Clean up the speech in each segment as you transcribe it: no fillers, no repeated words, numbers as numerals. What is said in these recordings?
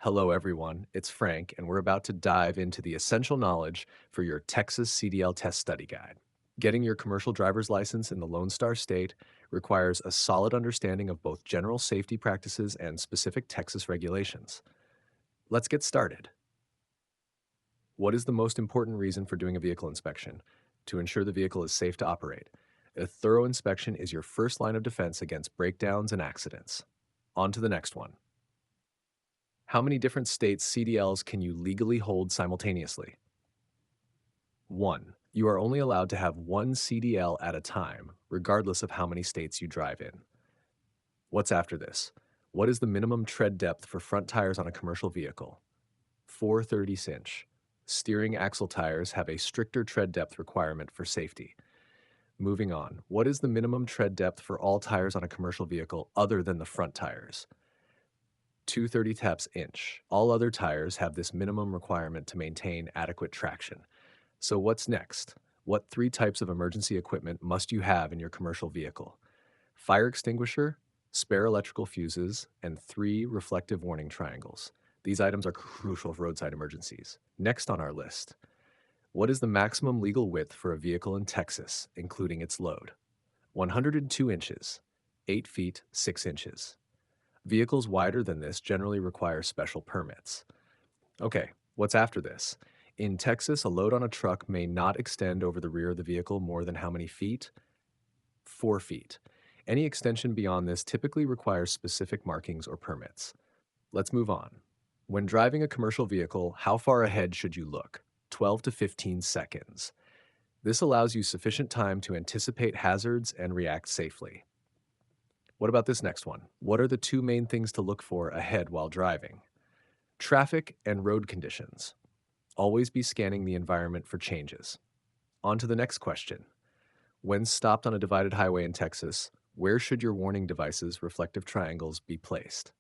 Hello, everyone. It's Frank, and we're about to dive into the essential knowledge for your Texas CDL test study guide. Getting your commercial driver's license in the Lone Star State requires a solid understanding of both general safety practices and specific Texas regulations. Let's get started. What is the most important reason for doing a vehicle inspection? To ensure the vehicle is safe to operate. A thorough inspection is your first line of defense against breakdowns and accidents. On to the next one. How many different states' CDLs can you legally hold simultaneously? 1. You are only allowed to have one CDL at a time, regardless of how many states you drive in. What's after this? What is the minimum tread depth for front tires on a commercial vehicle? 4/30". Steering axle tires have a stricter tread depth requirement for safety. Moving on, what is the minimum tread depth for all tires on a commercial vehicle other than the front tires? 2/30". All other tires have this minimum requirement to maintain adequate traction. So what's next? What three types of emergency equipment must you have in your commercial vehicle? Fire extinguisher, spare electrical fuses, and 3 reflective warning triangles. These items are crucial for roadside emergencies. Next on our list, what is the maximum legal width for a vehicle in Texas, including its load? 102 inches, 8 feet 6 inches. Vehicles wider than this generally require special permits. Okay, what's after this? In Texas, a load on a truck may not extend over the rear of the vehicle more than how many feet? 4 feet. Any extension beyond this typically requires specific markings or permits. Let's move on. When driving a commercial vehicle, how far ahead should you look? 12 to 15 seconds. This allows you sufficient time to anticipate hazards and react safely. What about this next one? What are the two main things to look for ahead while driving? Traffic and road conditions. Always be scanning the environment for changes. On to the next question. When stopped on a divided highway in Texas, where should your warning devices, reflective triangles, be placed?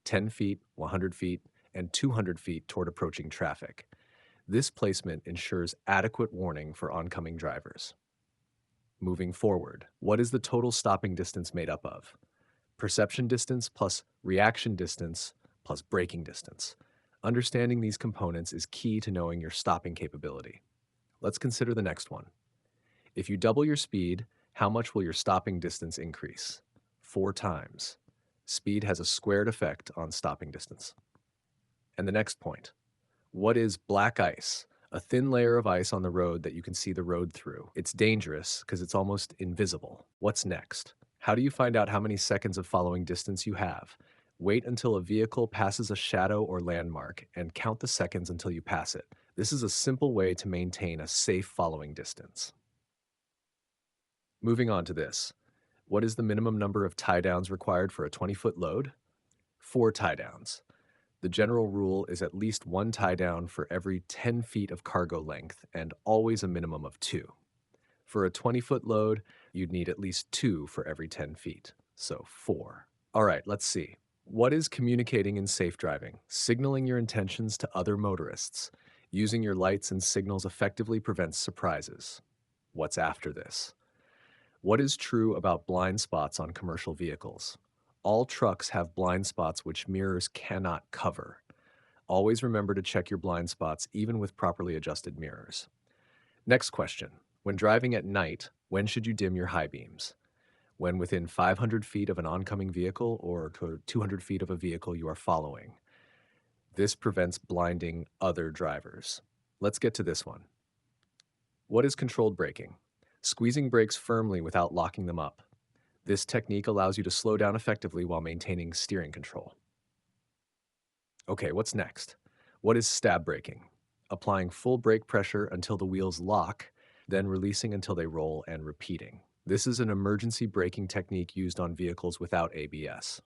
10 feet, 100 feet, and 200 feet toward approaching traffic. This placement ensures adequate warning for oncoming drivers. Moving forward, what is the total stopping distance made up of? Perception distance plus reaction distance plus braking distance. Understanding these components is key to knowing your stopping capability. Let's consider the next one. If you double your speed, how much will your stopping distance increase? 4 times. Speed has a squared effect on stopping distance. And the next point. What is black ice? A thin layer of ice on the road that you can see the road through. It's dangerous because it's almost invisible. What's next? How do you find out how many seconds of following distance you have? Wait until a vehicle passes a shadow or landmark and count the seconds until you pass it. This is a simple way to maintain a safe following distance. Moving on to this. What is the minimum number of tie downs required for a 20-foot load? 4 tie downs. The general rule is at least 1 tie down for every 10 feet of cargo length and always a minimum of 2. For a 20-foot load, you'd need at least 2 for every 10 feet, so 4. All right, let's see. What is communicating in safe driving? Signaling your intentions to other motorists. Using your lights and signals effectively prevents surprises. What's after this? What is true about blind spots on commercial vehicles? All trucks have blind spots which mirrors cannot cover. Always remember to check your blind spots even with properly adjusted mirrors. Next question. When driving at night, when should you dim your high beams? When within 500 feet of an oncoming vehicle or to 200 feet of a vehicle you are following. This prevents blinding other drivers. Let's get to this one. What is controlled braking? Squeezing brakes firmly without locking them up. This technique allows you to slow down effectively while maintaining steering control. Okay, what's next? What is stab braking? Applying full brake pressure until the wheels lock, then releasing until they roll and repeating. This is an emergency braking technique used on vehicles without ABS.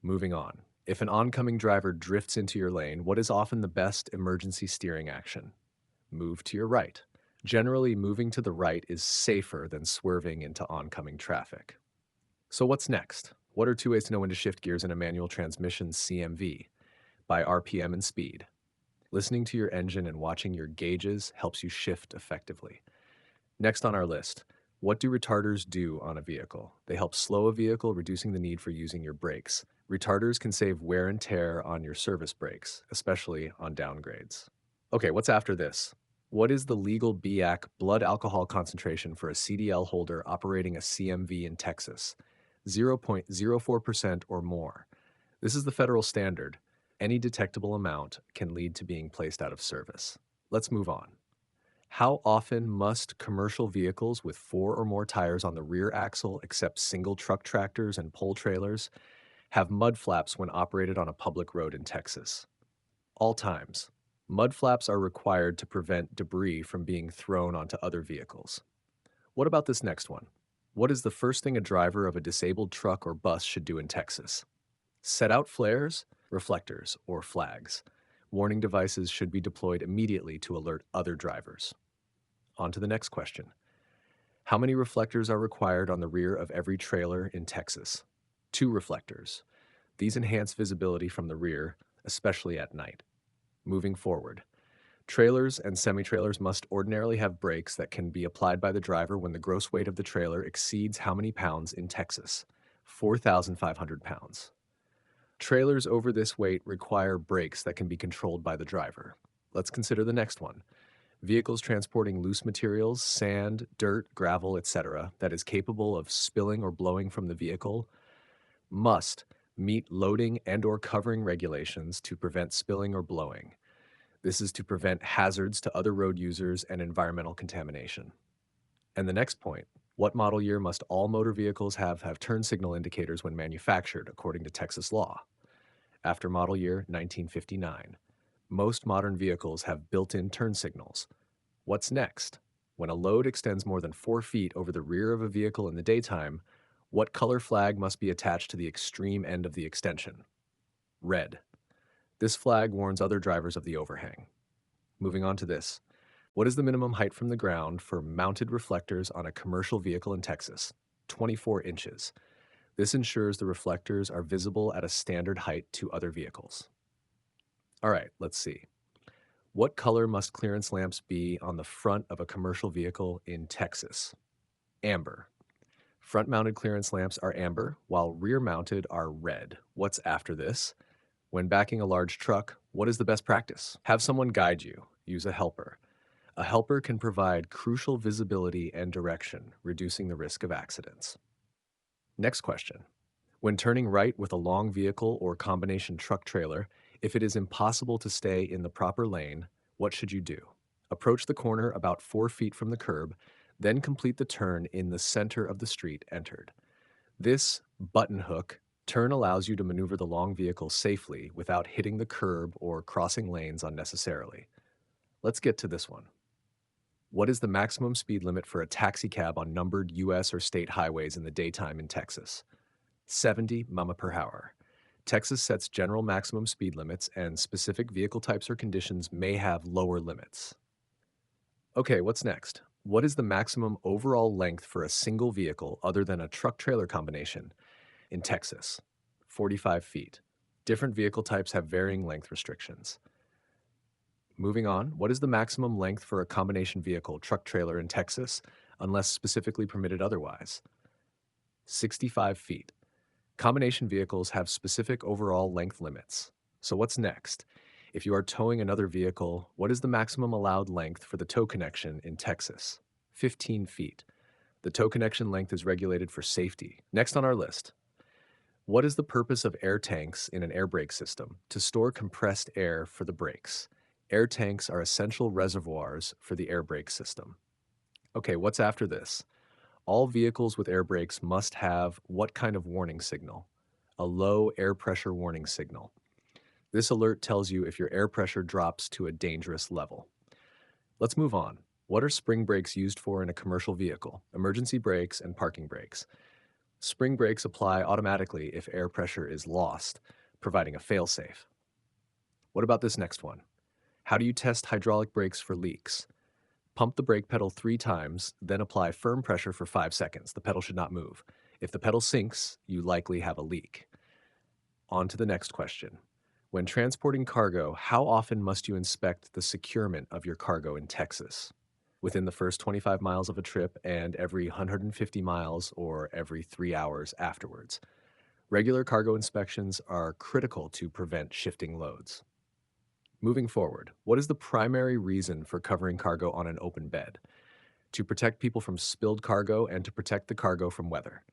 Moving on. If an oncoming driver drifts into your lane, what is often the best emergency steering action? Move to your right. Generally, moving to the right is safer than swerving into oncoming traffic. So what's next? What are 2 ways to know when to shift gears in a manual transmission CMV? By RPM and speed. Listening to your engine and watching your gauges helps you shift effectively. Next on our list, What do retarders do on a vehicle? They help slow a vehicle, reducing the need for using your brakes. Retarders can save wear and tear on your service brakes, especially on downgrades. Okay, what's after this? What is the legal BAC blood alcohol concentration for a CDL holder operating a CMV in Texas? 0.04% or more. This is the federal standard. Any detectable amount can lead to being placed out of service. Let's move on. How often must commercial vehicles with four or more tires on the rear axle, except single truck tractors and pull trailers, have mud flaps when operated on a public road in Texas? All times. Mud flaps are required to prevent debris from being thrown onto other vehicles. What about this next one? What is the first thing a driver of a disabled truck or bus should do in Texas? Set out flares, reflectors, or flags. Warning devices should be deployed immediately to alert other drivers. On to the next question. How many reflectors are required on the rear of every trailer in Texas? 2 reflectors. These enhance visibility from the rear, especially at night. Moving forward, trailers and semi-trailers must ordinarily have brakes that can be applied by the driver when the gross weight of the trailer exceeds how many pounds in Texas? 4,500 pounds. Trailers over this weight require brakes that can be controlled by the driver. Let's consider the next one. Vehicles transporting loose materials, sand, dirt, gravel, etc., that is capable of spilling or blowing from the vehicle must meet loading and/or covering regulations to prevent spilling or blowing. This is to prevent hazards to other road users and environmental contamination. And the next point, what model year must all motor vehicles have turn signal indicators when manufactured according to Texas law? After model year 1959. Most modern vehicles have built-in turn signals. What's next? When a load extends more than 4 feet over the rear of a vehicle in the daytime, what color flag must be attached to the extreme end of the extension? Red. This flag warns other drivers of the overhang. Moving on to this. What is the minimum height from the ground for mounted reflectors on a commercial vehicle in Texas? 24 inches. This ensures the reflectors are visible at a standard height to other vehicles. All right, let's see. What color must clearance lamps be on the front of a commercial vehicle in Texas? Amber. Front-mounted clearance lamps are amber, while rear-mounted are red. What's after this? When backing a large truck, what is the best practice? Have someone guide you. Use a helper. A helper can provide crucial visibility and direction, reducing the risk of accidents. Next question. When turning right with a long vehicle or combination truck trailer, if it is impossible to stay in the proper lane, what should you do? Approach the corner about 4 feet from the curb, then complete the turn in the center of the street entered. This button hook turn allows you to maneuver the long vehicle safely without hitting the curb or crossing lanes unnecessarily. Let's get to this one. What is the maximum speed limit for a taxi cab on numbered U.S. or state highways in the daytime in Texas? 70 mph per hour. Texas sets general maximum speed limits, and specific vehicle types or conditions may have lower limits. Okay, what's next? What is the maximum overall length for a single vehicle other than a truck-trailer combination in Texas? 45 feet. Different vehicle types have varying length restrictions. Moving on, what is the maximum length for a combination vehicle, truck-trailer in Texas, unless specifically permitted otherwise? 65 feet. Combination vehicles have specific overall length limits. So what's next? If you are towing another vehicle, what is the maximum allowed length for the tow connection in Texas? 15 feet. The tow connection length is regulated for safety. Next on our list, what is the purpose of air tanks in an air brake system? To store compressed air for the brakes. Air tanks are essential reservoirs for the air brake system. Okay, what's after this? All vehicles with air brakes must have what kind of warning signal? A low air pressure warning signal. This alert tells you if your air pressure drops to a dangerous level. Let's move on. What are spring brakes used for in a commercial vehicle? Emergency brakes and parking brakes. Spring brakes apply automatically if air pressure is lost, providing a fail-safe. What about this next one? How do you test hydraulic brakes for leaks? Pump the brake pedal 3 times, then apply firm pressure for 5 seconds. The pedal should not move. If the pedal sinks, you likely have a leak. On to the next question. When transporting cargo, how often must you inspect the securement of your cargo in Texas? within the first 25 miles of a trip and every 150 miles or every 3 hours afterwards. Regular cargo inspections are critical to prevent shifting loads. Moving forward, what is the primary reason for covering cargo on an open bed? To protect people from spilled cargo and to protect the cargo from weather.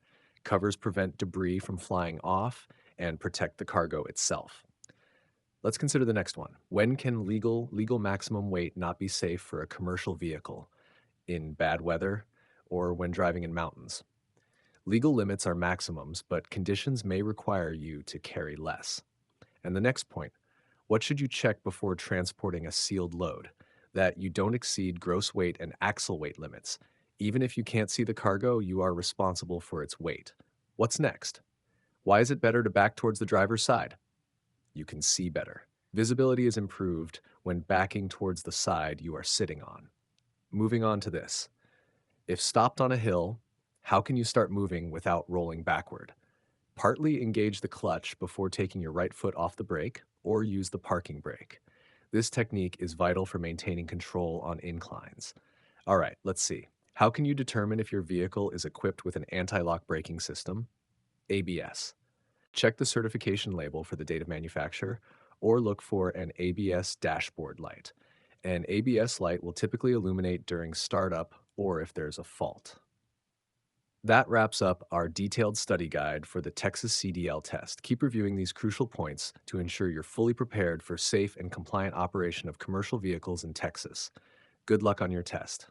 Covers prevent debris from flying off and protect the cargo itself. Let's consider the next one. When can legal maximum weight not be safe for a commercial vehicle? In bad weather or when driving in mountains? Legal limits are maximums, but conditions may require you to carry less. And the next point, what should you check before transporting a sealed load? That you don't exceed gross weight and axle weight limits. Even if you can't see the cargo, you are responsible for its weight. What's next? Why is it better to back towards the driver's side? You can see better. Visibility is improved when backing towards the side you are sitting on. Moving on to this. If stopped on a hill, how can you start moving without rolling backward? Partly engage the clutch before taking your right foot off the brake or use the parking brake. This technique is vital for maintaining control on inclines. All right, let's see. How can you determine if your vehicle is equipped with an anti-lock braking system? ABS. Check the certification label for the date of manufacture or look for an ABS dashboard light. An ABS light will typically illuminate during startup or if there's a fault. That wraps up our detailed study guide for the Texas CDL test. Keep reviewing these crucial points to ensure you're fully prepared for safe and compliant operation of commercial vehicles in Texas. Good luck on your test.